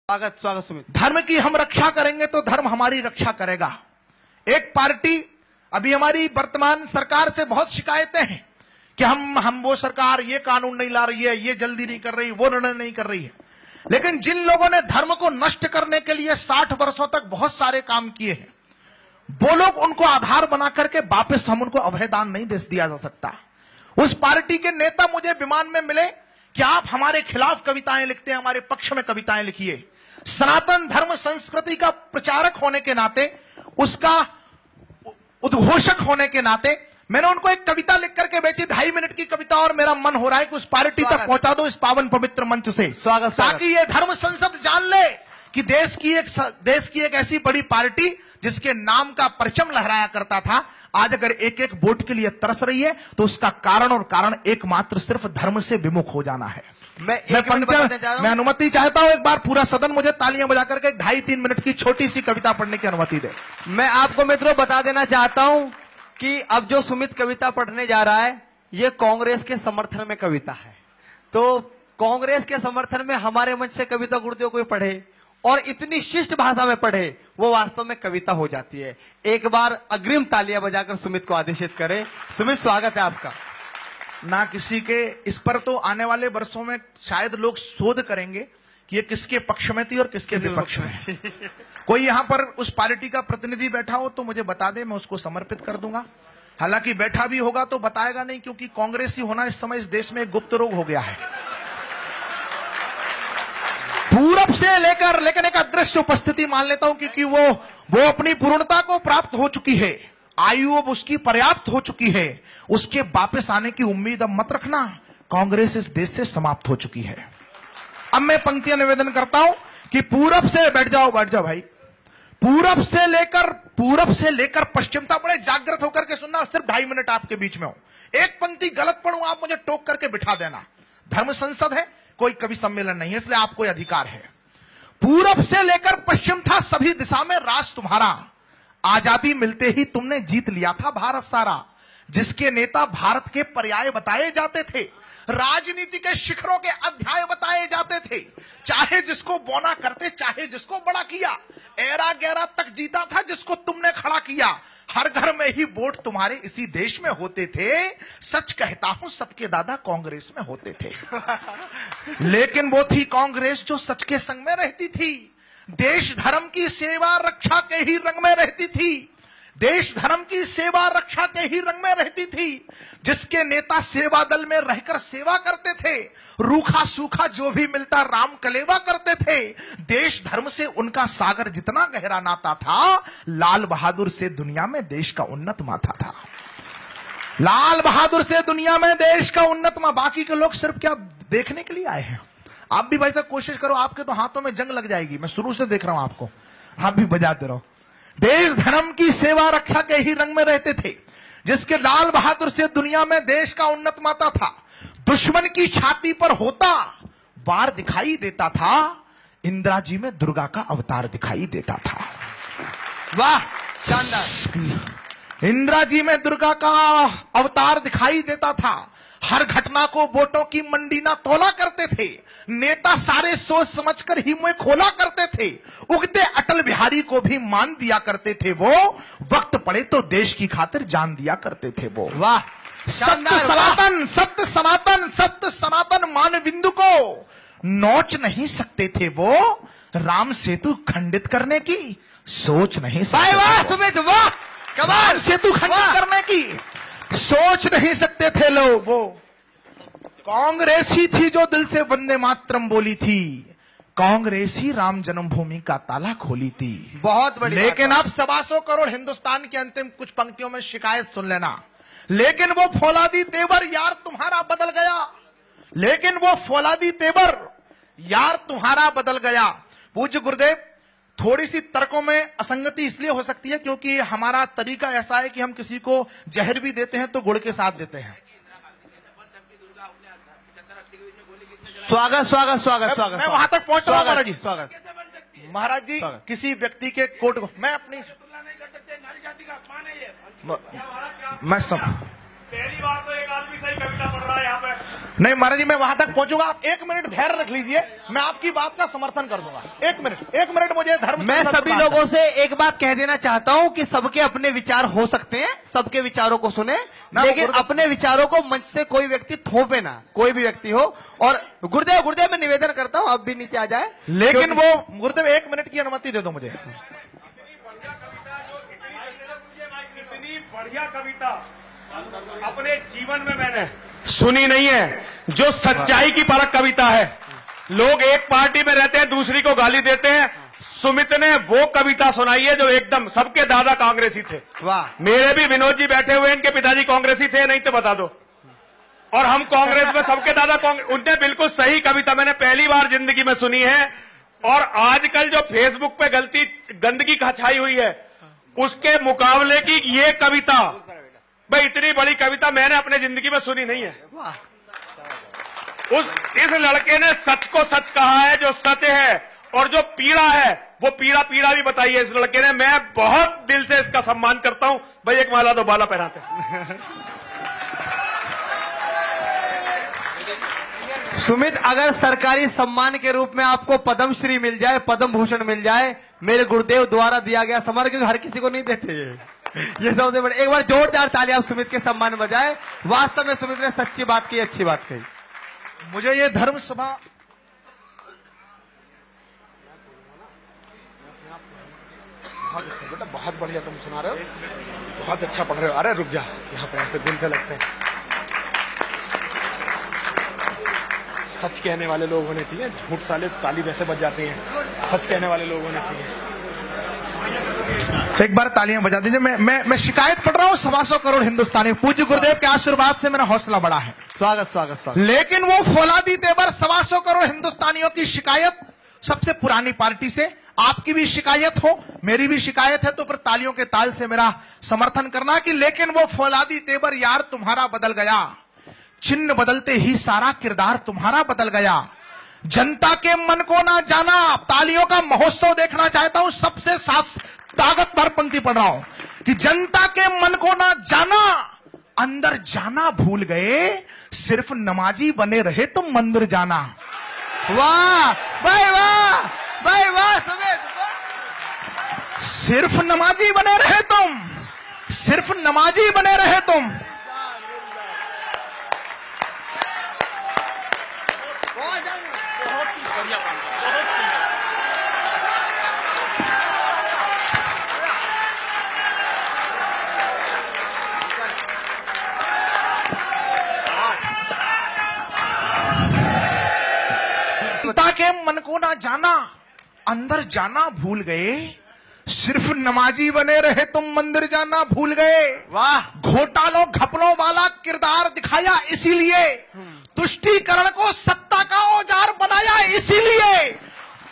स्वागत सुमित। धर्म की हम रक्षा करेंगे तो धर्म हमारी रक्षा करेगा। एक पार्टी अभी हमारी वर्तमान सरकार से बहुत शिकायतें हैं कि हम वो सरकार ये कानून नहीं ला रही है, ये जल्दी नहीं कर रही, वो निर्णय नहीं कर रही है। लेकिन जिन लोगों ने धर्म को नष्ट करने के लिए 60 वर्षों तक बहुत सारे काम किए हैं, वो लोग उनको आधार बना करके वापस हम उनको अभयदान नहीं दे दिया जा सकता। उस पार्टी के नेता मुझे विमान में मिले कि आप हमारे खिलाफ कविताएं लिखते हैं, हमारे पक्ष में कविताएं लिखिए। सनातन धर्म संस्कृति का प्रचारक होने के नाते, उसका उद्घोषक होने के नाते मैंने उनको एक कविता लिख करके बेची, 2.5 मिनट की कविता, और मेरा मन हो रहा है कि उस पार्टी तक पहुंचा दो इस पावन पवित्र मंच से, ताकि ये धर्म संसद जान ले कि देश की एक ऐसी बड़ी पार्टी जिसके नाम का परचम लहराया करता था, आज अगर एक एक वोट के लिए तरस रही है तो उसका कारण एकमात्र सिर्फ धर्म से विमुख हो जाना है। मैं अनुमति चाहता हूं, एक बार पूरा सदन मुझे तालियां बजा करके 2.5-3 मिनट की छोटी सी कविता पढ़ने की अनुमति दे। मैं आपको मित्रों बता देना चाहता हूं कि अब जो सुमित कविता पढ़ने जा रहा है ये कांग्रेस के समर्थन में कविता है। तो कांग्रेस के समर्थन में हमारे मंच से कविता गुरुदेव कोई पढ़े और इतनी शिष्ट भाषा में पढ़े, वो वास्तव में कविता हो जाती है। एक बार अग्रिम तालियां बजाकर सुमित को आदेशित करें। सुमित, स्वागत है आपका। ना किसी के इस पर तो आने वाले वर्षों में शायद लोग शोध करेंगे कि ये किसके पक्ष में थी और किसके विपक्ष में। कोई यहां पर उस पार्टी का प्रतिनिधि बैठा हो तो मुझे बता दे, मैं उसको समर्पित कर दूंगा। हालांकि बैठा भी होगा तो बताएगा नहीं, क्योंकि कांग्रेसी होना इस समय इस देश में एक गुप्त रोग हो गया है। पूरब से लेकर, लेकिन एक अदृश्य उपस्थिति मान लेता हूं, क्योंकि वो अपनी पूर्णता को प्राप्त हो चुकी है, आयु अब उसकी पर्याप्त हो चुकी है। उसके वापस आने की उम्मीद अब मत रखना, कांग्रेस इस देश से समाप्त हो चुकी है। अब मैं पंक्तियां निवेदन करता हूं कि पूरब से बैठ जाओ भाई, पूरब से लेकर पश्चिम तक, बड़े जागृत होकर के सुनना, सिर्फ 2.5 मिनट आपके बीच में हो। एक पंक्ति गलत पढ़ूं आप मुझे टोक करके बिठा देना। धर्म संसद है, कोई कवि सम्मेलन नहीं है, इसलिए आपको अधिकार है। पूरब से लेकर पश्चिम था सभी दिशा में राज तुम्हारा, आजादी मिलते ही तुमने जीत लिया था भारत सारा। जिसके नेता भारत के पर्याय बताए जाते थे, राजनीति के शिखरों के अध्याय बताए जाते थे, चाहे जिसको बौना करते चाहे जिसको बड़ा किया, एरा गैरा तक जीता था जिसको तुमने खड़ा किया। हर घर में ही वोट तुम्हारे इसी देश में होते थे, सच कहता हूं सबके दादा कांग्रेस में होते थे। लेकिन वो थी कांग्रेस जो सच के संग में रहती थी, देश धर्म की सेवा रक्षा के ही रंग में रहती थी, देश धर्म की सेवा रक्षा के ही रंग में रहती थी, जिसके नेता सेवा दल में रहकर सेवा करते थे, रूखा सूखा जो भी मिलता राम कलेवा करते थे। देश धर्म से उनका सागर जितना गहरा नाता था, लाल बहादुर से दुनिया में देश का उन्नत माथा था। लाल बहादुर से दुनिया में देश का उन्नत माथा। बाकी के लोग सिर्फ क्या देखने के लिए आए हैं। आप भी भाई साहब कोशिश करो, आपके तो हाथों में जंग लग जाएगी। मैं शुरू से देख रहा हूं आपको, आप भी बजाते रहो। देश धर्म की सेवा रक्षा के ही रंग में रहते थे, जिसके लाल बहादुर से दुनिया में देश का उन्नत माता था। दुश्मन की छाती पर होता वार दिखाई देता था, इंदिरा जी में दुर्गा का अवतार दिखाई देता था। वाह, शानदार। इंदिरा जी में दुर्गा का अवतार दिखाई देता था। हर घटना को वोटों की मंडी ना तोला करते थे, नेता सारे सोच समझकर ही मुंह खोला करते थे। उगते अटल बिहारी को भी मान दिया करते थे वो, वक्त पड़े तो देश की खातिर जान दिया करते थे वो। वाह, सत्य सनातन, सत्य सनातन, सत्य सनातन मान बिंदु को नोच नहीं सकते थे वो, राम सेतु खंडित करने की सोच नहीं सकते। वाह सुमित, वाह, राम सेतु खंडित करने की सोच नहीं सकते थे लोग। वो कांग्रेस ही थी जो दिल से वंदे मातरम बोली थी, कांग्रेस ही राम जन्मभूमि का ताला खोली थी। बहुत बड़ी। लेकिन अब 125 करोड़ हिंदुस्तान की अंतिम कुछ पंक्तियों में शिकायत सुन लेना। लेकिन वो फौलादी तेवर यार तुम्हारा बदल गया, लेकिन वो फौलादी तेवर यार तुम्हारा बदल गया। पूज्य गुरुदेव, थोड़ी सी तर्कों में असंगति इसलिए हो सकती है क्योंकि हमारा तरीका ऐसा है कि हम किसी को जहर भी देते हैं तो गुड़ के साथ देते हैं। स्वागत स्वागत स्वागत स्वागत। मैं वहां तक पहुंच रहा हूं महाराज जी। स्वागत महाराज जी, किसी व्यक्ति के कोर्ट को मैं अपनी पहली बार तो एक आदमी सही कविता पढ़ रहा है यहाँ पे। नहीं महाराज जी, मैं वहां तक पहुंचूंगा। आप 1 मिनट धैर्य रख लीजिए, मैं आपकी बात का समर्थन कर दूंगा। 1 मिनट मुझे धर्म मैं सभी लोगों से एक बात कह देना चाहता हूं कि सबके अपने विचार हो सकते हैं, सबके विचारों को सुने, लेकिन अपने विचारों को मंच से कोई व्यक्ति थोपे ना, कोई भी व्यक्ति हो। और गुरुदेव मैं निवेदन करता हूं, आप भी नीचे आ जाए। लेकिन वो गुरुदेव 1 मिनट की अनुमति दे दो मुझे। इतनी बढ़िया कविता अपने जीवन में मैंने सुनी नहीं है, जो सच्चाई की परख कविता है। लोग एक पार्टी में रहते हैं, दूसरी को गाली देते हैं। सुमित ने वो कविता सुनाई है जो एकदम, सबके दादा कांग्रेसी थे। वाह। मेरे भी विनोद जी बैठे हुए, इनके पिताजी कांग्रेसी थे, नहीं तो बता दो। और हम कांग्रेस में, सबके दादा कांग्रेस। उनने बिल्कुल सही कविता मैंने पहली बार जिंदगी में सुनी है। और आजकल जो फेसबुक पे गंदगी छाई हुई है, उसके मुकाबले की ये कविता, भाई इतनी बड़ी कविता मैंने अपने जिंदगी में सुनी नहीं है। इस लड़के ने सच को सच कहा है, जो सच है, और जो पीड़ा है वो पीड़ा भी बताई है इस लड़के ने। मैं बहुत दिल से इसका सम्मान करता हूं। भाई एक माला दो, बाला पहनाते। सुमित, अगर सरकारी सम्मान के रूप में आपको पद्मश्री मिल जाए, पद्म भूषण मिल जाए, मेरे गुरुदेव द्वारा दिया गया सम्मान, क्योंकि हर किसी को नहीं देते ये सबसे बड़े। एक बार जोरदार तालियां सुमित के सम्मान बजाए। वास्तव में सुमित ने सच्ची बात की, अच्छी बात कही। मुझे ये धर्म सभा बहुत अच्छा बेटा, बहुत बढ़िया तुम सुना रहे हो, बहुत अच्छा पढ़ रहे हो। अरे रुक जा, यहाँ पे ऐसे दिल से लगते हैं। सच कहने वाले लोग होने चाहिए, झूठ साले ताली वैसे बज जाती हैं। सच कहने वाले लोग होने चाहिए। एक बार तालियां बजा दीजिए। मैं शिकायत पढ़ रहा हूँ 125 करोड़ हिंदुस्तानी। पूज्य गुरुदेव के आशीर्वाद से मेरा हौसला बढ़ा है। स्वागत स्वागत स्वागत। लेकिन वो फौलादी तेवर 125 करोड़ हिंदुस्तानियों की शिकायत सबसे पुरानी पार्टी से, आपकी भी शिकायत हो, मेरी भी शिकायत है, तो फिर तालियों के ताल से मेरा समर्थन करना कि लेकिन वो फौलादी तेवर यार तुम्हारा बदल गया। चिन्ह बदलते ही सारा किरदार तुम्हारा बदल गया। जनता के मन को ना जाना। तालियों का महोत्सव देखना चाहता हूं। सबसे साथ ताकतवर पंक्ति पढ़ रहा हूं कि जनता के मन को ना जाना, अंदर जाना भूल गए, सिर्फ नमाजी बने रहे तुम मंदिर जाना। वाह भाई, वाह भाई, वाह सुमित। सिर्फ नमाजी बने रहे तुम, सिर्फ नमाजी बने रहे तुम। जनता के मन को ना जाना, अंदर जाना भूल गए, सिर्फ नमाजी बने रहे तुम मंदिर जाना भूल गए। वाह। घोटालों घपलों वाला किरदार दिखाया इसीलिए, तुष्टीकरण को सत्ता का औजार बनाया इसीलिए।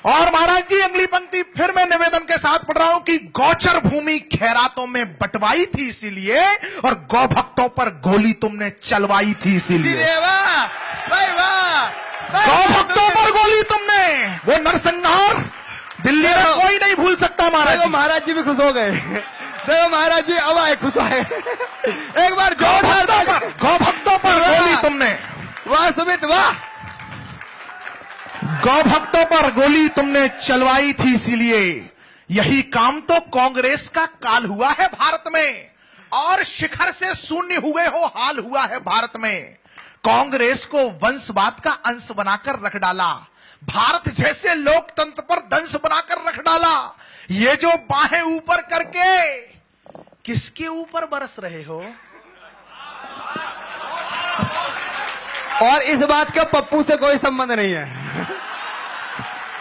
और महाराज जी अगली पंक्ति फिर मैं निवेदन के साथ पढ़ रहा हूं कि गौचर भूमि खैरातों में बंटवाई थी इसीलिए, और गौ भक्तों पर गोली तुमने चलवाई थी इसीलिए। वाह भाई, वाह। गौ भक्तों पर गोली तुमने, वो नरसंहार दिल्ली में कोई नहीं भूल सकता। महाराज जी भी खुश हो गए। देखो महाराज जी अब आए, खुश आए। एक बार गौ भक्तों पर गोली तुमने। वाह सुमित, वाह। गौ भक्तों पर गोली तुमने चलवाई थी इसीलिए। यही काम तो कांग्रेस का काल हुआ है भारत में, और शिखर से शून्य हुए हो हाल हुआ है भारत में। कांग्रेस को वंशवाद का अंश बनाकर रख डाला, भारत जैसे लोकतंत्र पर दंश बनाकर रख डाला। ये जो बाहें ऊपर करके किसके ऊपर बरस रहे हो? और इस बात का पप्पू से कोई संबंध नहीं है।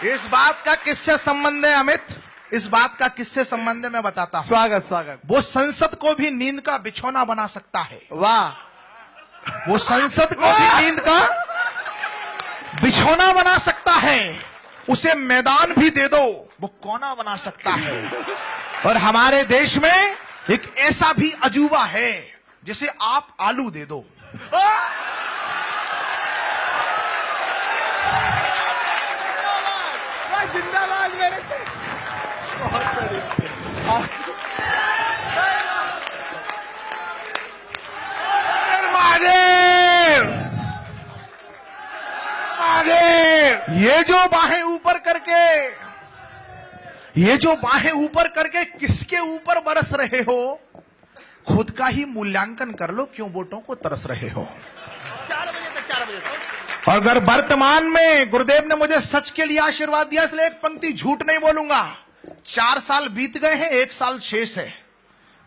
इस बात का किससे संबंध है अमित? इस बात का किससे संबंध है मैं बताता हूं। स्वागत स्वागत। वो संसद को भी नींद का बिछौना बना सकता है। वाह। वो संसद को भी नींद का बिछौना बना सकता है। उसे मैदान भी दे दो, वो कोना बना सकता है। और हमारे देश में एक ऐसा भी अजूबा है जिसे आप आलू दे दो, जिंदाबाद मेरे से। ये जो बाहें ऊपर करके किसके ऊपर बरस रहे हो, खुद का ही मूल्यांकन कर लो, क्यों वोटों को तरस रहे हो। 4 बजे तक। और अगर वर्तमान में गुरुदेव ने मुझे सच के लिए आशीर्वाद दिया, इसलिए एक पंक्ति झूठ नहीं बोलूंगा। 4 साल बीत गए हैं, 1 साल शेष है।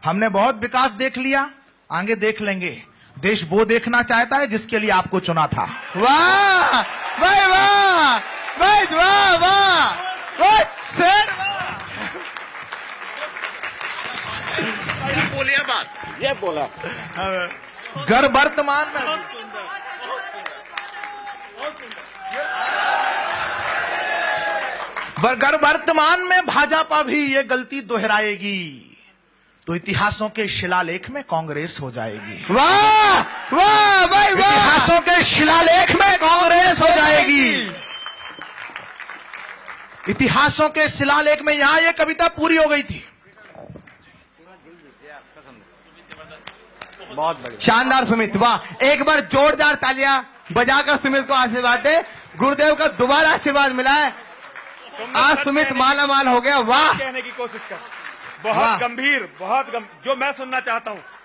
हमने बहुत विकास देख लिया, आगे देख लेंगे। देश वो देखना चाहता है जिसके लिए आपको चुना था। वाह भाई वाह, भाई वाह वाह, वाह शेर ये बोलिए बात, ये बोला घर वर्तमान में अगर वर्तमान में भाजपा भी ये गलती दोहराएगी तो इतिहासों के शिलालेख में कांग्रेस हो जाएगी। वाह वाह भाई वाह, इतिहासों के शिलालेख में कांग्रेस हो जाएगी। इतिहासों के शिलालेख में यहां ये कविता पूरी हो गई थी। बहुत बढ़िया, शानदार सुमित, वाह। एक बार जोरदार तालियां बजाकर सुमित को आशीर्वाद दे। गुरुदेव का दोबारा आशीर्वाद मिला है, आज सुमित माला माल हो गया। वाह, कहने की कोशिश कर, बहुत गंभीर, जो मैं सुनना चाहता हूं।